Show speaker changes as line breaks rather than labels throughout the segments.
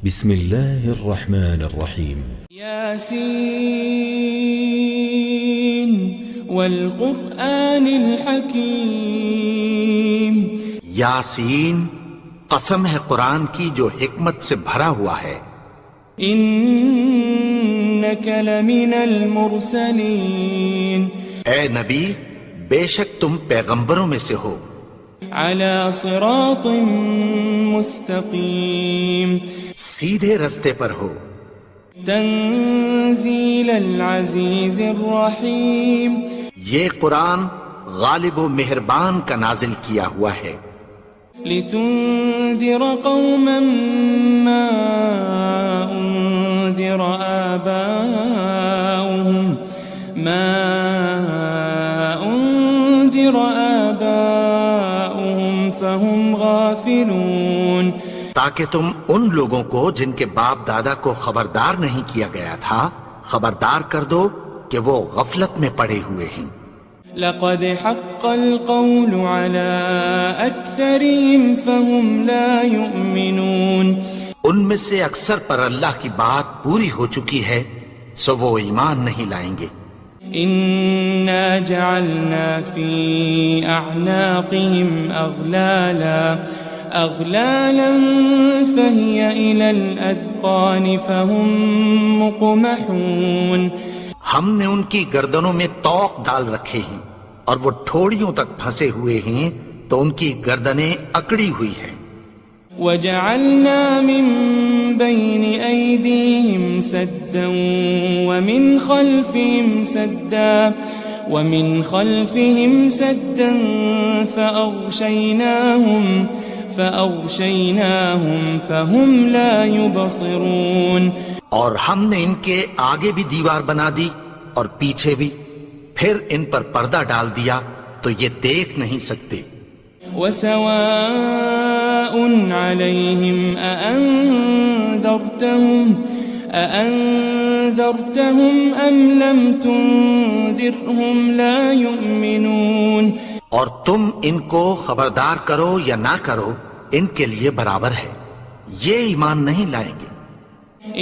بسم الله الرحمن الرحيم
ياسين والقرآن الحكيم
یاسین، قسم ہے قرآن کی جو حکمت سے بھرا ہوا ہے۔
إنك لمن المرسلين
اے نبی، بے شک تم پیغمبروں میں سے ہو،
على صراط مستقيم
سیدھے رستے پر ہو۔
تنزيل العزيز الرحيم
یہ قرآن غالب و مہربان کا نازل کیا ہوا ہے،
لتنذر قوما ما أنذر آباؤهم فهم غافلون،
تاکہ تم ان لوگوں کو جن کے باپ دادا کو خبردار نہیں کیا گیا تھا خبردار کر دو کہ وہ غفلت میں پڑے ہوئے ہیں۔
لقد حق القول على أكثرهم فهم لا يؤمنون،
ان میں سے اکثر پر اللہ کی بات پوری ہو چکی ہے سو وہ ایمان نہیں لائیں گے۔
إنا جعلنا في أعناقهم أغلالا فهي إلى الأذقان فهم مقمحون،
ہم نے ان کی گردنوں میں طوق ڈال رکھے ہیں اور وہ ٹھوڑیوں تک پھنسے ہوئے ہیں تو ان کی گردنیں اکڑی ہوئی ہیں۔
وجعلنا من بين أيديهم سدا ومن خلفهم سدا فأغشيناهم فهم لا يبصرون،
اور ہم نے ان کے آگے بھی دیوار بنا دی اور پیچھے بھی، پھر ان پر پردہ ڈال دیا تو یہ دیکھ نہیں سکتے۔
وسواء عليهم أأنذرتهم أم لم تنذرهم لا يؤمنون،
اور تم ان کو خبردار کرو یا نہ کرو ان کے لیے برابر ہے، یہ ایمان نہیں لائیں گے۔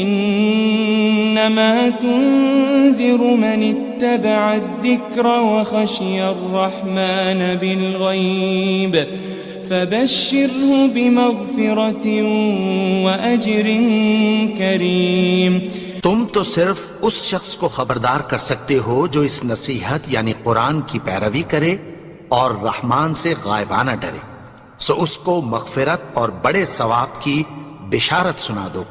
إنما تنذر من اتبع الذكر وخشي الرحمن بالغيب فبشره بمغفرة وأجر كريم،
تم تو صرف اس شخص کو خبردار کر سکتے ہو جو اس نصیحت یعنی قرآن کی پیروی کرے اور رحمان سے غائبانہ ڈرے، سو اس کو مغفرت اور بڑے ثواب کی بشارت سنا دو۔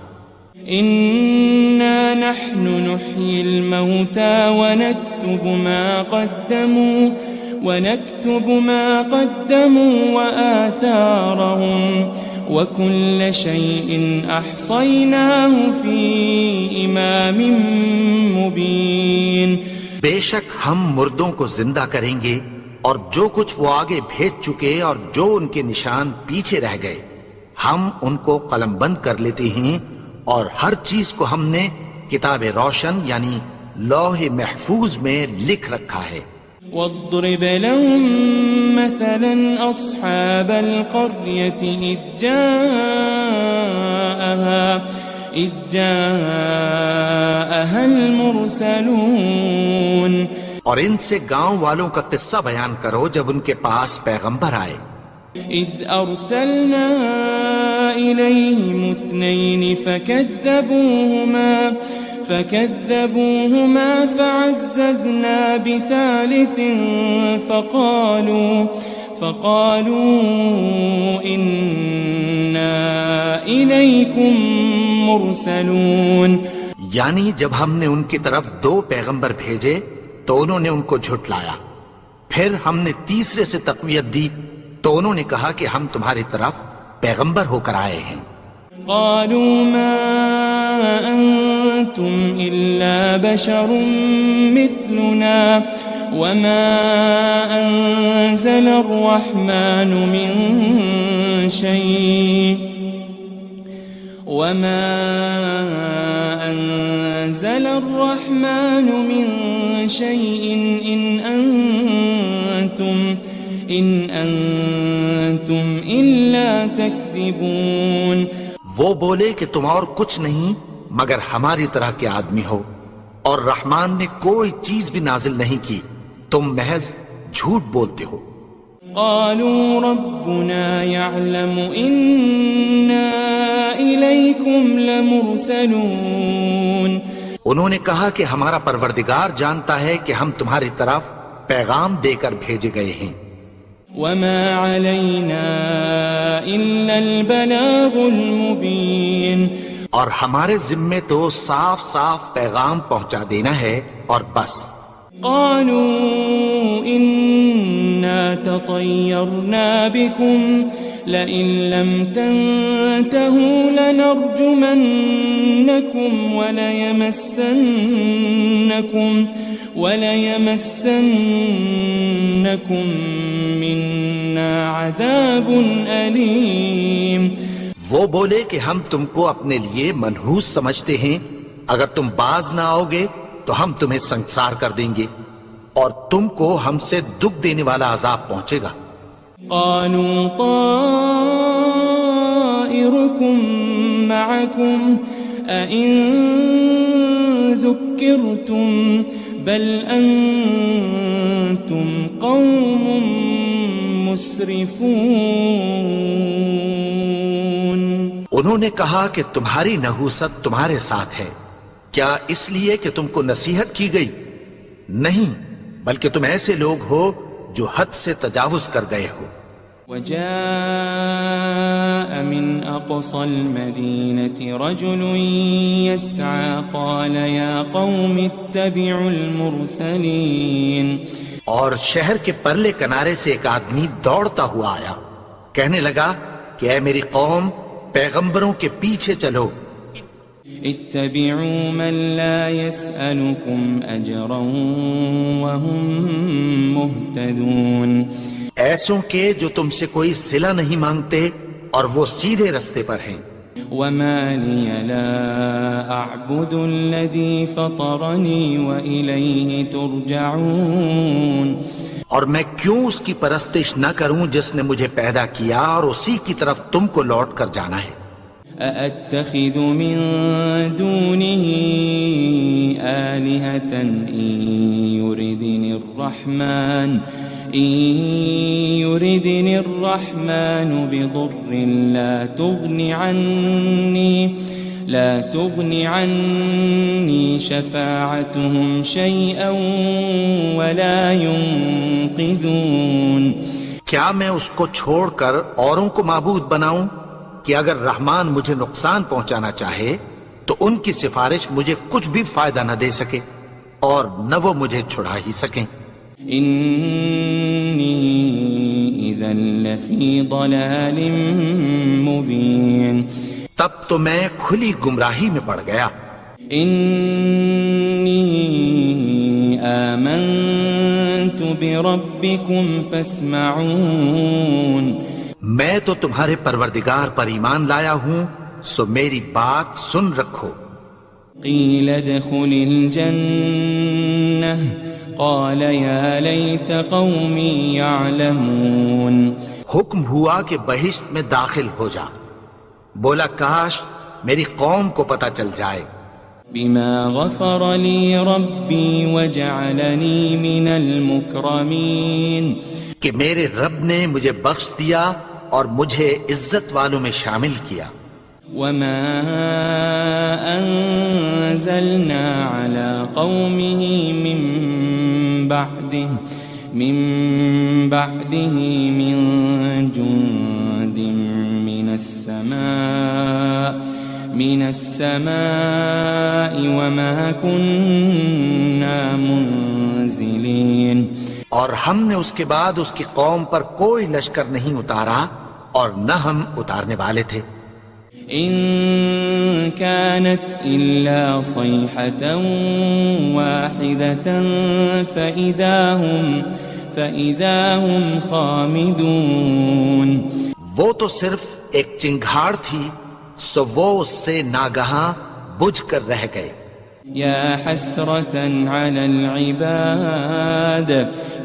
إنا نحن نحيي الموتى ونكتب ما قدموا وآثارهم وكل شيء أحصيناه في إمام مبين،
بے شک ہم مردوں کو زندہ کریں گے اور جو کچھ وہ آگے بھیج چکے اور جو ان کے نشان پیچھے رہ گئے ہم ان کو قلم بند کر لیتے ہیں، اور ہر چیز کو ہم نے کتاب روشن یعنی لوح محفوظ میں لکھ رکھا ہے۔
واضرب لهم مثلا أصحاب القرية إذ جاءها المرسلون،
اور ان سے گاؤں والوں کا قصہ بیان کرو جب ان کے پاس پیغمبر آئے۔
إذ أرسلنا إليهم 2 فكذبوهما فعززنا بثالث فقالوا إنا إليكم مرسلون،
یعنی جب ہم نے ان کی طرف 2 پیغمبر بھیجے تو انہوں نے ان کو جھٹلایا، پھر ہم نے تیسرے سے تقویت دی تو انہوں نے کہا کہ ہم تمہاری طرف پیغمبر ہو کر آئے ہیں۔
قالوا ما أنتم إلا بشر مثلنا وما أنزل الرحمن من شيء إن أنتم إلا تكذبون،
وہ بولے کہ تم اور کچھ نہیں مگر ہماری طرح کے آدمی ہو، اور رحمان نے کوئی چیز بھی نازل نہیں کی، تم محض جھوٹ بولتے ہو۔
قالوا ربنا يعلم إنا إليكم لمرسلون،
انہوں نے کہا کہ ہمارا پروردگار جانتا ہے کہ ہم تمہاری طرف پیغام دے کر بھیجے گئے ہیں۔
وما علينا إلا البلاغ المبين،
اور ہمارے ذمے تو صاف صاف پیغام پہنچا دینا ہے اور بس۔
قالوا إنا تطيرنا بكم لئن لم تنتهوا لنرجمنكم وليمسنكم منا عذاب أليم۔
وہ بولے کہ ہم تم کو اپنے لیے منحوس سمجھتے ہیں، اگر تم باز نہ آؤ گے تو ہم تمہیں سنسار کر دیں گے اور تم کو ہم سے دکھ دینے والا عذاب پہنچے گا۔
قالوا طائركم معكم أئن ذكرتم بل أنتم قوم مسرفون۔
انہوں نے کہا کہ تمہاری نحوست تمہارے ساتھ ہے، کیا اس لیے کہ تم کو نصیحت کی گئی؟ نہیں، بلکہ تم ایسے لوگ ہو جو حد سے تجاوز کر گئے ہو۔
وجاء من أقصى المدينة رجل يسعى قال يا قوم اتبعوا المرسلين۔
اور شہر کے پرلے کنارے سے ایک آدمی دوڑتا ہوا آیا، کہنے لگا کہ اے میری قوم، پیغمبروں کے پیچھے چلو۔
اتبعوا من لا يسألكم أجرا وهم مهتدون،
ایسوں کے جو تم سے کوئی صلہ نہیں مانگتے اور وہ سیدھے رستے پر ہیں۔
وما لي لا أعبد الذي فطرني وإليه ترجعون،
اور میں کیوں اس کی پرستش نہ کروں جس نے مجھے پیدا کیا اور اسی کی طرف تم کو لوٹ کر جانا ہے۔
أأتخذ من دونه آلهة إن يردني الرحمن بضر لا تغن عني شفاعتهم شيئا ولا ينقذون۔
کیا میں اس کو چھوڑ کر اوروں کو معبود بناؤں کہ اگر رحمان مجھے نقصان پہنچانا چاہے تو ان کی سفارش مجھے کچھ بھی فائدہ نہ دے سکے اور نہ وہ مجھے چھڑا ہی سکیں۔
إني إذا لفي ضلال مبين،
تب تو میں کھلی گمراہی میں پڑ گیا۔
إني آمنت بربكم فاسمعون،
میں تو تمہارے پروردگار پر ایمان لایا ہوں، سو میری بات سن رکھو۔
قيل ادخل الجنة قال يا ليت قومي يعلمون،
حکم ہوا کہ بہشت میں داخل ہو جا، بولا کاش میری قوم کو پتہ چل جائے۔
بما غفر لي ربي وجعلني من المكرمين،
کہ میرے رب نے مجھے بخش دیا اور مجھے عزت والوں میں شامل کیا۔
وما أنزلنا على قومه من بعده من جند من السماء وما كنا منزلين،
اور ہم نے اس کے بعد اس کی قوم پر کوئی لشکر نہیں اتارا اور نہ ہم اتارنے والے تھے۔
إن كانت إلا صيحة واحدة فإذا هم خامدون،
وہ تو صرف ایک چنگھاڑ تھی، سو وہ اس سے ناگہاں بجھ کر رہ گئے۔
يا حسرة على العباد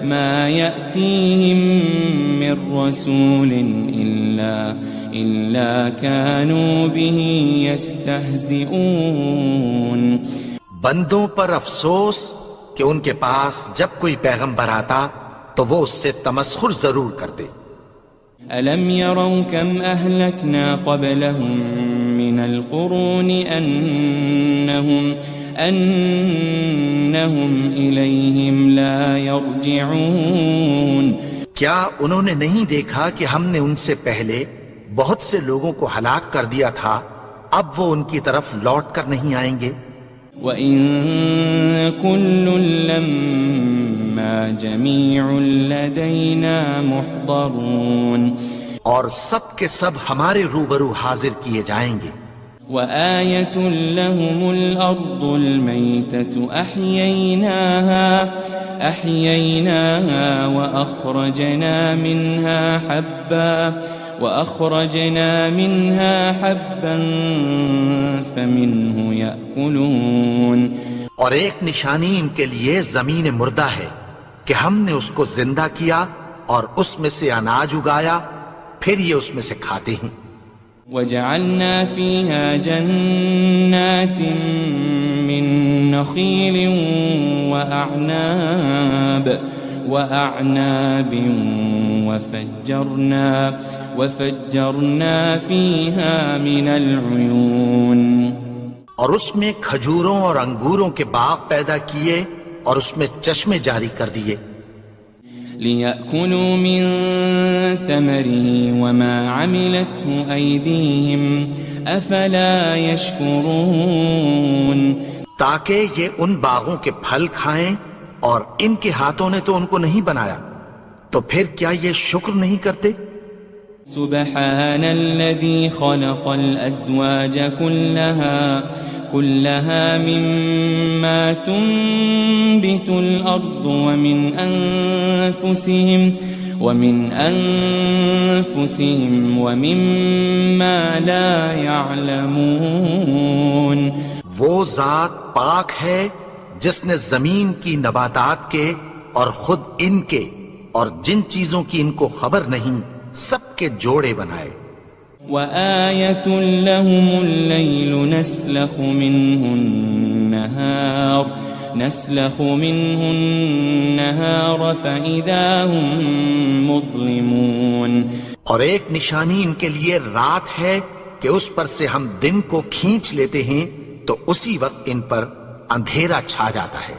ما يأتيهم من رسول إلا كانوا به يستهزئون
بندوں پر افسوس کہ ان کے پاس جب کوئی پیغمبر آتا تو وہ اس سے تمسخر ضرور کرتے.
ألم يروا كم أهلكنا قبلهم من القرون أنهم إليهم لا يرجعون.
کیا انہوں نے نہیں دیکھا کہ ہم نے ان سے پہلے بہت سے لوگوں کو ہلاک کر دیا تھا، اب وہ ان کی طرف لوٹ کر نہیں آئیں گے؟
وَإِن كُلٌّ لَمَّا جَمِيعٌ لَدَيْنَا مُحْضَرُونَ.
اور سب کے سب ہمارے روبرو حاضر کیے جائیں گے.
وَآيَةٌ لَهُمُ الْأَرْضُ الْمَيْتَةُ أَحْيَيْنَاهَا وَأَخْرَجْنَا مِنْهَا حَبًّا فَمِنْهُ يَأْكُلُونَ.
اور ایک نشانی ان کے لیے زمین مردہ ہے کہ ہم نے اس کو زندہ کیا اور اس میں سے اناج اگایا، پھر یہ اس میں سے کھاتے ہیں.
وَجَعَلْنَا فِيهَا جَنَّاتٍ مِّن نَخِيلٍ وَأَعْنَابٍ وَفَجَّرْنَا فِيهَا مِنَ الْعُيُونِ.
اور اس میں کھجوروں اور انگوروں کے باغ پیدا کیے اور اس میں چشمے جاری کر دیے.
لِيَأْكُلُوا مِن ثَمَرِهِ وَمَا عَمِلَتْهُ أَيْدِيهِمْ أَفَلَا يَشْكُرُونَ.
تاکہ یہ ان باغوں کے پھل کھائیں اور ان کے ہاتھوں نے تو ان کو نہیں بنایا، تو پھر کیا یہ شکر نہیں کرتے؟
سبحان الذي خلق الأزواج كلها مما تنبت الأرض ومن أنفسهم ومما لا يعلمون.
وہ ذات پاک ہے جس نے زمین کی نباتات کے اور خود ان کے اور جن چیزوں کی ان کو خبر نہیں سب کے جوڑے بنائے.
وَآيَةٌ لَهُمُ اللَّيْلُ نَسْلَخُ مِنْهُ النَّهَارَ فَإِذَا هُمْ مُظْلِمُونَ.
اور ایک نشانی ان کے لیے رات ہے کہ اس پر سے ہم دن کو کھینچ لیتے ہیں تو اسی وقت ان پر اندھیرا چھا جاتا ہے.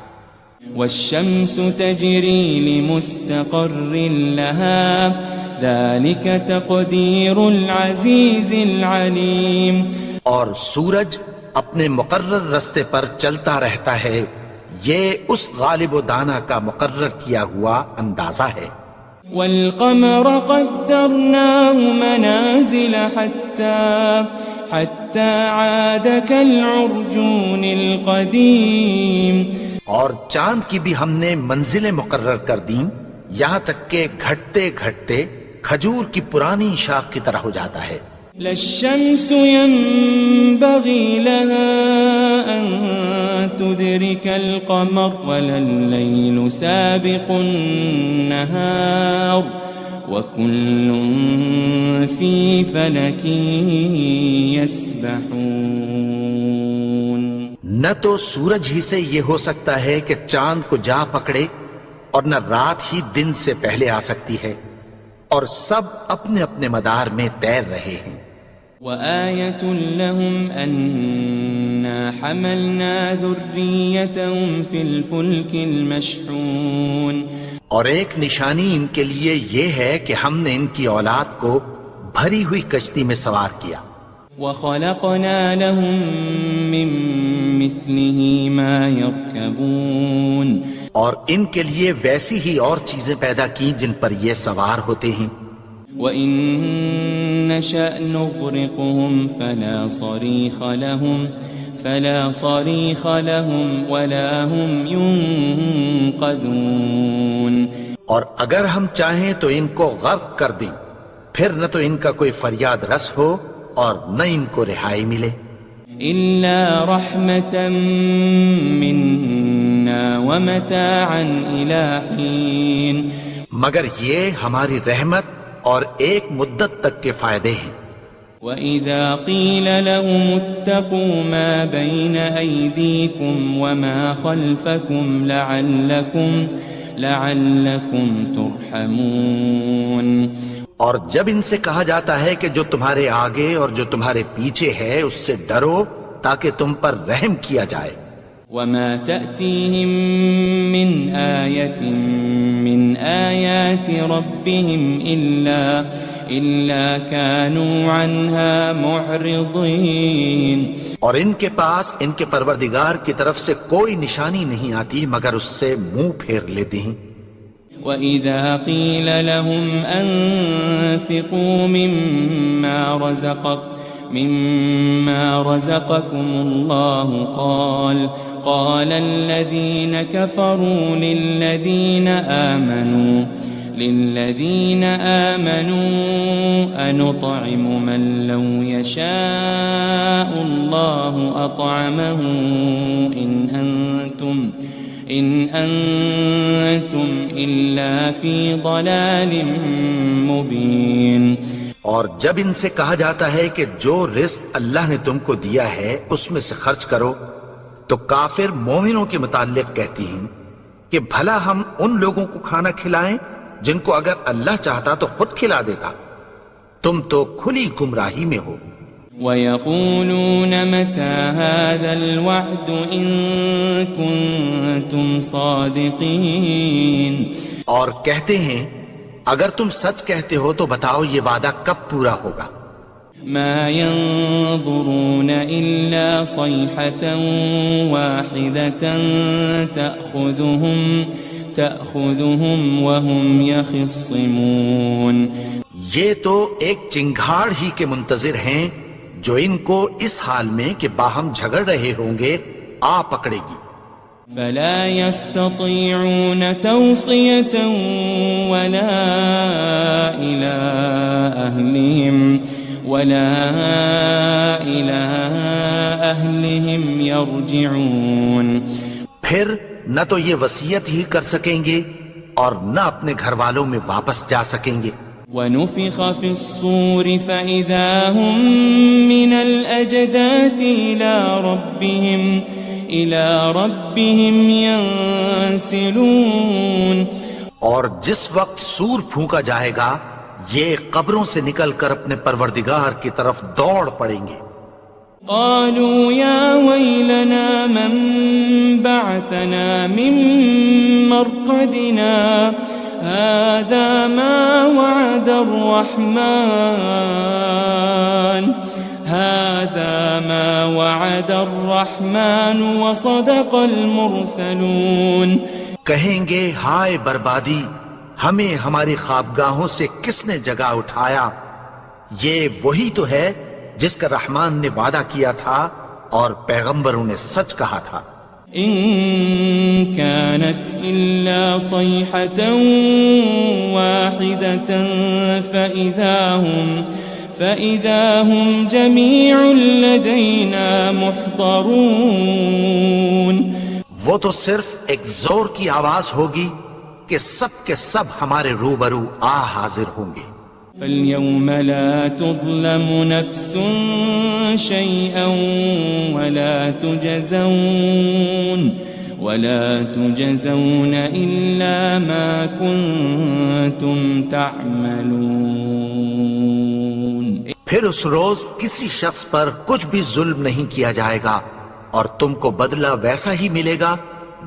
وَالشَّمْسُ تَجْرِي لِمُسْتَقَرٍّ لَهَا ذَلِكَ تَقْدِيرُ الْعَزِيزِ الْعَلِيمِ.
اور سورج اپنے مقرر رستے پر چلتا رہتا ہے، یہ اس غالب و دانا کا مقرر کیا ہوا اندازہ ہے.
وَالْقَمَرَ قَدَّرْنَاهُ مَنَازِلَ حَتَّى عَادَ كَالْعُرْجُونِ الْقَدِيمِ.
اور چاند کی بھی ہم نے منزلیں مقرر کر دیں، یہاں تک کہ گھٹتے گھٹتے کھجور کی پرانی شاخ کی طرح ہو جاتا ہے.
لَلشَّمْسُ يَنبَغِي لَهَا أَن تُدْرِكَ الْقَمَرَ وَلَلَّيْلُ سَابِقُ النَّهَارِ وَكُلٌّ فِي فَلَكٍ يَسْبَحُونَ.
نہ تو سورج ہی سے یہ ہو سکتا ہے کہ چاند کو جا پکڑے، اور نہ رات ہی دن سے پہلے آ سکتی ہے، اور سب اپنے اپنے مدار میں تیر رہے ہیں.
وَآيَةٌ لَهُمْ أَنَّا حَمَلْنَا ذُرِّيَّتَهُمْ فِي الْفُلْكِ الْمَشْحُونِ.
اور ایک نشانی ان کے لیے یہ ہے کہ ہم نے ان کی اولاد کو بھری ہوئی کشتی میں سوار کیا.
وَخَلَقْنَا لَهُم مِّن مِّثْلِهِ مَا يَرْكَبُونَ.
اور ان کے لیے ویسی ہی اور چیزیں پیدا کی جن پر یہ سوار ہوتے ہیں.
وَإِن نَّشَأْ نُغْرِقْهُمْ فَلَا صَرِيخَ لَهُمْ وَلَا هُمْ يُنقَذُونَ.
اور اگر ہم چاہیں تو ان کو غرق کر دیں، پھر نہ تو ان کا کوئی فریاد رس ہو اور نہ ان کو رہائی ملے.
إِلَّا رَحْمَةً مِّنَّا وَمَتَاعًا إِلَىٰ حِينٍ.
مگر یہ ہماری رحمت اور ایک مدت تک کے فائدے ہیں.
وَإِذَا قِيلَ لَهُمُ اتَّقُوا مَا بَيْنَ أَيْدِيكُمْ وَمَا خَلْفَكُمْ لَعَلَّكُمْ تُرْحَمُونَ
اور جب ان سے کہا جاتا ہے کہ جو تمہارے آگے اور جو تمہارے پیچھے ہے اس سے ڈرو تاکہ تم پر رحم کیا جائے.
وَمَا تَأْتِيهِم مِّنْ آيَةٍ مِّنْ آيَاتِ رَبِّهِمْ إِلَّا كَانُوا عَنْهَا مُعْرِضِينَ.
اور ان کے پاس ان کے پروردگار کی طرف سے کوئی نشانی نہیں آتی مگر اس سے منہ پھیر لیتے ہیں.
وَإِذَا قِيلَ لَهُمْ أَنفِقُوا مِمَّا رَزَقَكُمُ اللَّهُ قَالَ الَّذِينَ كَفَرُوا لِلَّذِينَ آمَنُوا أَنُطْعِمُ مَن لَّوْ يَشَاءُ اللَّهُ أَطْعَمَهُ إِنْ أَنْتُمْ إِلَّا فِي ضَلَالٍ مُبِينٍ.
اور جب ان سے کہا جاتا ہے کہ جو رزق اللہ نے تم کو دیا ہے اس میں سے خرچ کرو تو کافر مومنوں کے متعلق کہتی ہیں کہ بھلا ہم ان لوگوں کو کھانا کھلائیں جن کو اگر اللہ چاہتا تو خود کھلا دیتا. تم تو کھلی گمراہی میں ہو.
وَيَقُولُونَ مَتَى هَذَا الْوَعْدُ إِن كُنتُمْ صَادِقِينَ.
اور کہتے ہیں اگر تم سچ کہتے ہو تو بتاؤ یہ وعدہ کب پورا ہوگا.
مَا يَنظُرُونَ إِلَّا صَيْحَةً وَاحِدَةً تَأْخُذُهُمْ وَهُمْ يَخِصِّمُونَ.
یہ تو ایک چنگھاڑ ہی کے منتظر ہیں جو ان کو اس حال میں کہ باہم جھگڑ رہے ہوں گے آ پکڑے گی.
فَلَا يَسْتَطِيعُونَ تَوْصِيَةً وَلَا إِلَىٰ أَهْلِهِمْ يَرْجِعُونَ.
پھر نہ تو یہ وصیت ہی کر سکیں گے اور نہ اپنے گھر والوں میں واپس جا سکیں گے.
وَنُفِخَ فِي الصُّورِ فَإِذَا هُم مِّنَ الْأَجْدَاثِ إِلَىٰ رَبِّهِمْ يَنسِلُونَ.
اور جس وقت سور پھونکا جائے گا یہ قبروں سے نکل کر اپنے پروردگار کی طرف دوڑ پڑیں گے.
قالوا يا ويلنا من بعثنا من مرقدنا هذا ما وعد الرحمن وصدق المرسلون.
کہیں گے ہائے بربادی، ہمیں ہماری خوابگاہوں سے کس نے جگا اٹھایا. یہ وہی تو ہے جس کا رحمان نے وعدہ کیا تھا اور پیغمبروں نے سچ کہا تھا.
إن كانت إلا صيحة واحدة فإذا هم جميع لدينا محضرون.
وہ تو صرف ایک زور کی آواز ہوگی کہ سب کے سب ہمارے روبرو آ حاضر ہوں گے.
فَالْيَوْمَ لَا تُظْلَمُ نَفْسٌ شَيْئًا وَلَا تُجَزَوْنَ إِلَّا مَا كُنتُمْ تَعْمَلُونَ.
پھر اس روز کسی شخص پر کچھ بھی ظلم نہیں کیا جائے گا اور تم کو بدلہ ویسا ہی ملے گا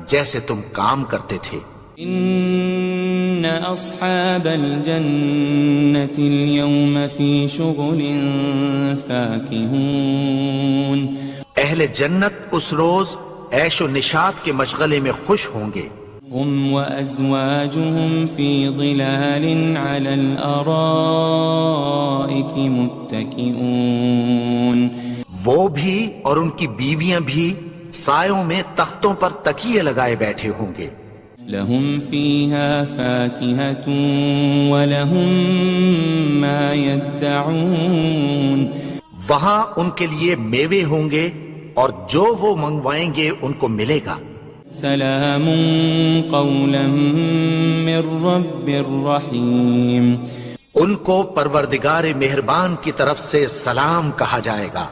جیسے تم کام کرتے تھے.
إن أصحاب الجنة اليوم في شغل فاكهون.
اہل جنت اس روز عیش و نشاط کے مشغلے میں خوش ہوں گے.
هم وأزواجهم في ظلال على الأرائك متكئون.
وہ بھی اور ان کی بیویاں بھی سایوں میں تختوں پر تکیے لگائے بیٹھے ہوں گے.
لهم فيها فاكهة ولهم ما يدعون.
وہاں ان کے لیے میوے ہوں گے اور جو وہ منگوائیں گے ان کو ملے گا.
سلام قولا من رب رحیم.
ان کو پروردگار مہربان کی طرف سے سلام کہا جائے گا۔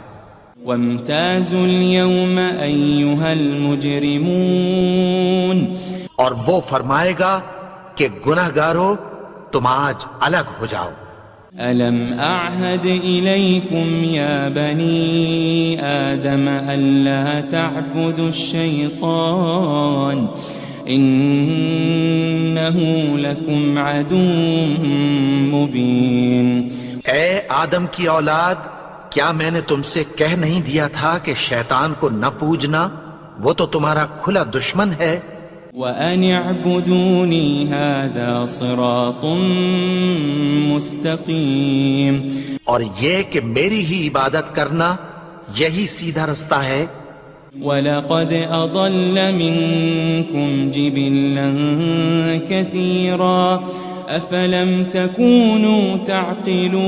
وامتازوا اليوم أيها المجرمون،
اور وہ فرمائے گا کہ گنہگارو تم آج الگ ہو جاؤ۔
ألم أعهد إليكم يا بني آدم ألا تعبدوا الشيطان إنه لكم عدو مبين۔
اے آدم کی اولاد، کیا میں نے تم سے کہہ نہیں دیا تھا کہ شیطان کو نہ پوجنا، وہ تو تمہارا کھلا دشمن ہے۔
وَأَنِ اعْبُدُونِي هَذَا صِرَاطٌ مُسْتَقِيمٌ،
اور یہ کہ میری ہی عبادت کرنا یہی سیدھا رستہ ہے۔
وَلَقَدْ أَضَلَّ مِنكُمْ جِبِلًّا كَثِيرًا أَفَلَمْ تَكُونُوا تَعْقِلُونَ،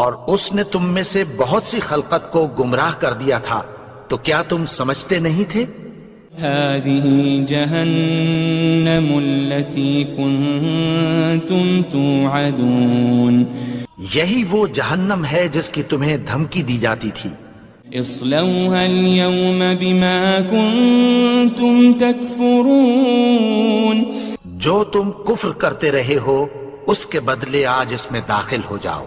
اور اس نے تم میں سے بہت سی خلقت کو گمراہ کر دیا تھا، تو کیا تم سمجھتے نہیں تھے؟
هذه جهنم التي كنتم توعدون،
یہی وہ جہنم ہے جس کی تمہیں دھمکی دی جاتی تھی۔
اصلوها اليوم بما كنتم تكفرون،
جو تم کفر کرتے رہے ہو اس کے بدلے آج اس میں داخل ہو جاؤ۔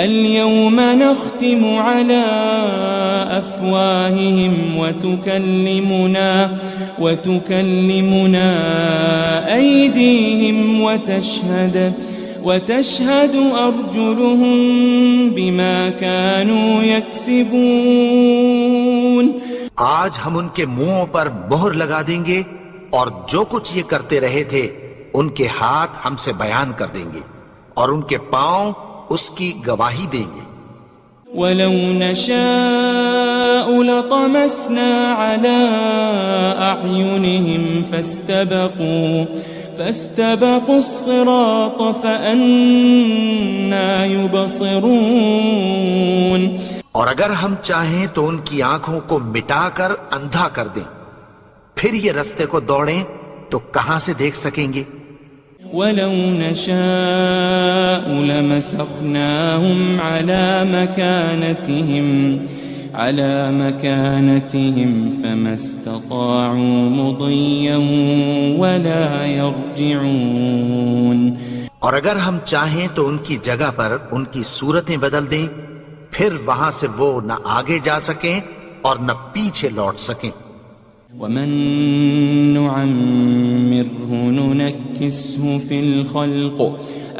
اليوم نختم على أفواههم وتكلمنا أيديهم وتشهد أرجلهم بما كانوا يكسبون،
آج ہم ان کے منہوں پر مہر لگا دیں گے اور جو کچھ یہ کرتے رہے تھے ان کے ہاتھ ہم سے بیان کر دیں گے اور ان کے پاؤں اس کی گواہی دیں گے۔
وَلَوْ نَشَاءُ لَطَمَسْنَا عَلَىٰ أَعْيُنِهِمْ فَاسْتَبَقُوا الصِّرَاطَ فَأَنَّىٰ يُبْصِرُونَ،
اور اگر ہم چاہیں تو ان کی آنکھوں کو مٹا کر اندھا کر دیں، پھر یہ رستے کو دوڑیں تو کہاں سے دیکھ سکیں گے؟
وَلَوْ نَشَاءُ لَمَسَخْنَاهُمْ عَلَى مَكَانَتِهِمْ فَمَا اسْتَطَاعُوا مُضِيًّا وَلَا يَرْجِعُونَ،
اور اگر ہم چاہیں تو ان کی جگہ پر ان کی صورتیں بدل دیں، پھر وہاں سے وہ نہ آگے جا سکیں اور نہ پیچھے لوٹ سکیں۔
وَمَن نُعَمِّرْهُ نُنَكِّسْهُ فِي الْخَلْقِ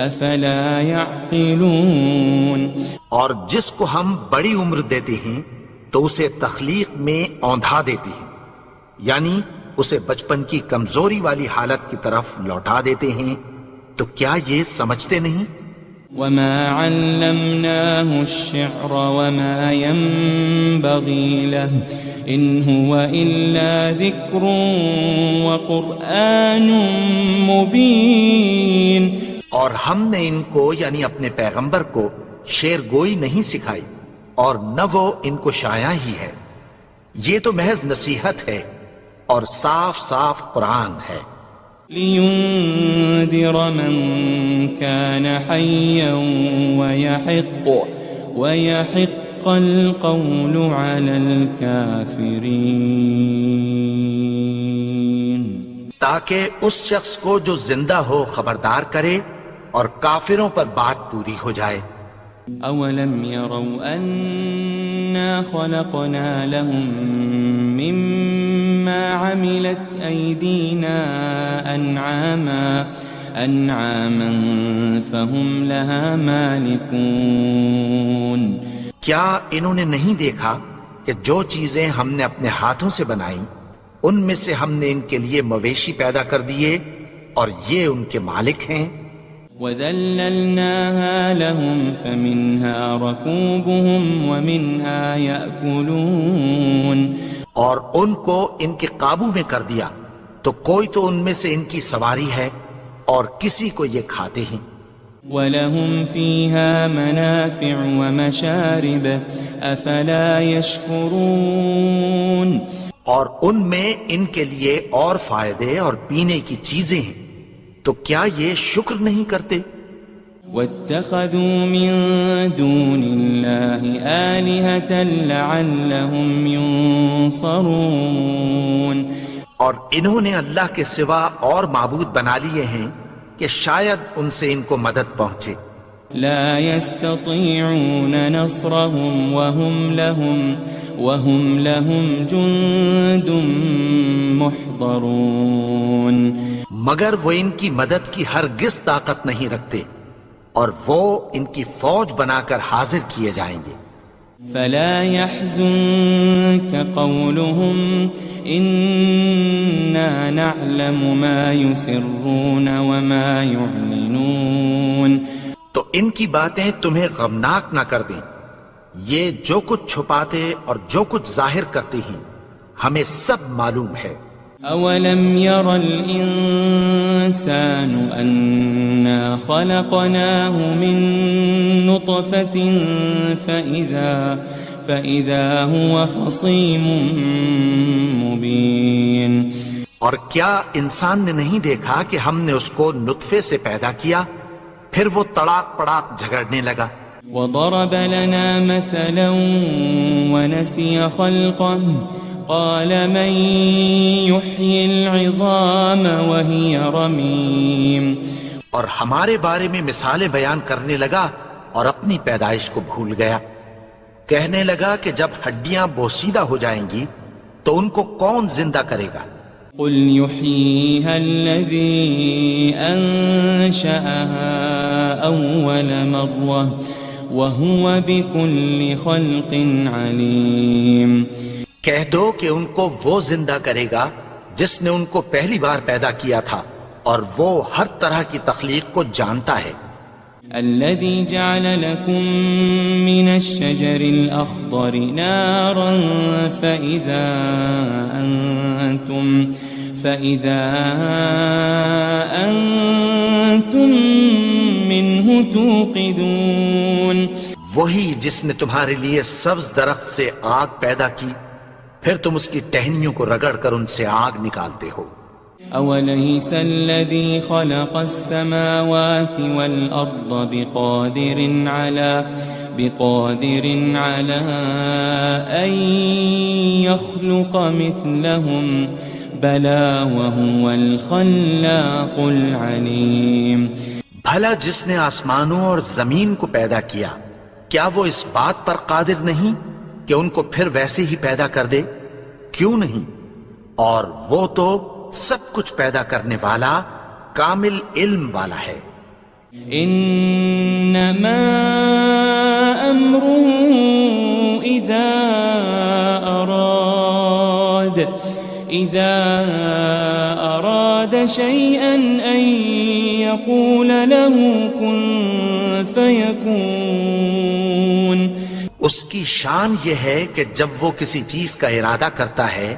أَفَلَا يَعْقِلُونَ،
اور جس کو ہم بڑی عمر دیتے ہیں تو اسے تخلیق میں اوندھا دیتے ہیں، یعنی اسے بچپن کی کمزوری والی حالت کی طرف لوٹا دیتے ہیں، تو کیا یہ سمجھتے نہیں؟
وَمَا عَلَّمْنَاهُ الشِّعْرَ وَمَا يَنبَغِي لَهُ إِنْ هُوَ إِلَّا ذِكْرٌ وَقُرْآنٌ مُبِينٌ،
اور ہم نے ان کو یعنی اپنے پیغمبر کو شعر گوئی نہیں سکھائی اور نہ وہ ان کو شایع ہی ہے، یہ تو محض نصیحت ہے اور صاف صاف قرآن ہے۔
لِيُنذِرَ مَن كَانَ حَيًّا وَيَحِقَّ الْقَوْلُ عَلَى الْكَافِرِينَ،
تاکہ اس شخص کو جو زندہ ہو خبردار کرے اور کافروں پر بات پوری ہو جائے۔
أَوَلَمْ يَرَوْا أَنَّا خَلَقْنَا لَهُم مِّمَّا عَمِلَتْ أَيْدِينَا أَنْعَامًا فَهُمْ لَهَا مَالِكُونَ،
کیا انہوں نے نہیں دیکھا کہ جو چیزیں ہم نے اپنے ہاتھوں سے بنائیں ان میں سے ہم نے ان کے لیے مویشی پیدا کر دیے اور یہ ان کے مالک ہیں۔
وَذَلَّلْنَاهَا لَهُمْ فَمِنْهَا رَكُوبُهُمْ وَمِنْهَا يَأْكُلُونَ،
اور ان کو ان کے قابو میں کر دیا تو کوئی تو ان میں سے ان کی سواری ہے اور کسی کو یہ کھاتے ہیں۔
وَلَهُمْ فِيهَا مَنَافِعُ وَمَشَارِبُ أَفَلَا يَشْكُرُونَ،
اور ان میں ان کے لیے اور فائدے اور پینے کی چیزیں ہیں، تو کیا یہ شکر نہیں کرتے؟
واتخذوا من دون الله آلهة لعلهم ينصرون
اور انہوں نے اللہ کے سوا اور معبود بنا لیے ہیں کہ شاید ان سے ان کو مدد پہنچے.
لا يستطيعون نصرهم وهم لهم جند محضرون
مگر وہ ان کی مدد کی ہرگز طاقت نہیں رکھتے اور وہ ان کی فوج بنا کر حاضر کیے جائیں گے.
فلا يحزنك قولهم إنا نعلم ما يسرون وما يعلنون
تو ان کی باتیں تمہیں غمناک نہ کر دیں. یہ جو کچھ چھپاتے اور جو کچھ ظاہر کرتے ہیں ہمیں سب معلوم ہے.
أولم ير الإنسان أنا خلقناه من نطفة فإذا هو خصيم مبين
اور کیا انسان نے نہیں دیکھا کہ ہم نے اس کو نطفے سے پیدا کیا پھر وہ تڑاک پڑاک جھگڑنے لگا.
وضرب لنا مثلا ونسي خلقه قال من يحيي العظام وهي رميم
اور ہمارے بارے میں مثالیں بیان کرنے لگا اور اپنی پیدائش کو بھول گیا. کہنے لگا کہ جب ہڈیاں بوسیدہ ہو جائیں گی تو ان کو کون زندہ کرے گا.
قل يحييها الذي أنشأها أول مرة وهو بكل خلق عليم
کہہ دو کہ ان کو وہ زندہ کرے گا جس نے ان کو پہلی بار پیدا کیا تھا اور وہ ہر طرح کی تخلیق کو جانتا ہے.
الذي جعل لكم من الشجر الأخضر نارا فإذا أنتم منه توقدون
وہی جس نے تمہارے لیے سبز درخت سے آگ پیدا کی پھر تم اس کی ٹہنیوں کو رگڑ کر ان سے آگ نکالتے ہو.
أوليس الذي خلق السماوات والأرض بقادر على أن يخلق مثلهم بلى وهو الخلاق العليم
بھلا جس نے آسمانوں اور زمین کو پیدا کیا کیا وہ اس بات پر قادر نہیں کہ ان کو پھر ویسے ہی پیدا کر دے؟ کیوں نہیں؟ اور وہ تو سب کچھ پیدا کرنے والا کامل علم والا ہے.
انما امره اذا اراد شيئا ان يقول له كن فيكون
اس کی شان یہ ہے کہ جب وہ کسی چیز کا ارادہ کرتا ہے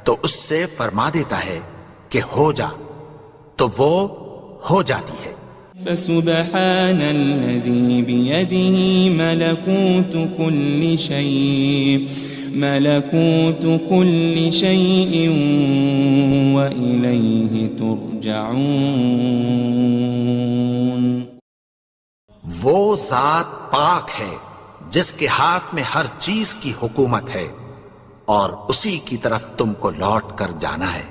تو اس سے فرما دیتا ہے کہ ہو جا تو وہ ہو جاتی ہے.
فسبحان الذي بيده ملكوت كل شيء وإليه ترجعون
وہ ذات پاک ہے جس کے ہاتھ میں ہر چیز کی حکومت ہے اور اسی کی طرف تم کو لوٹ کر جانا ہے.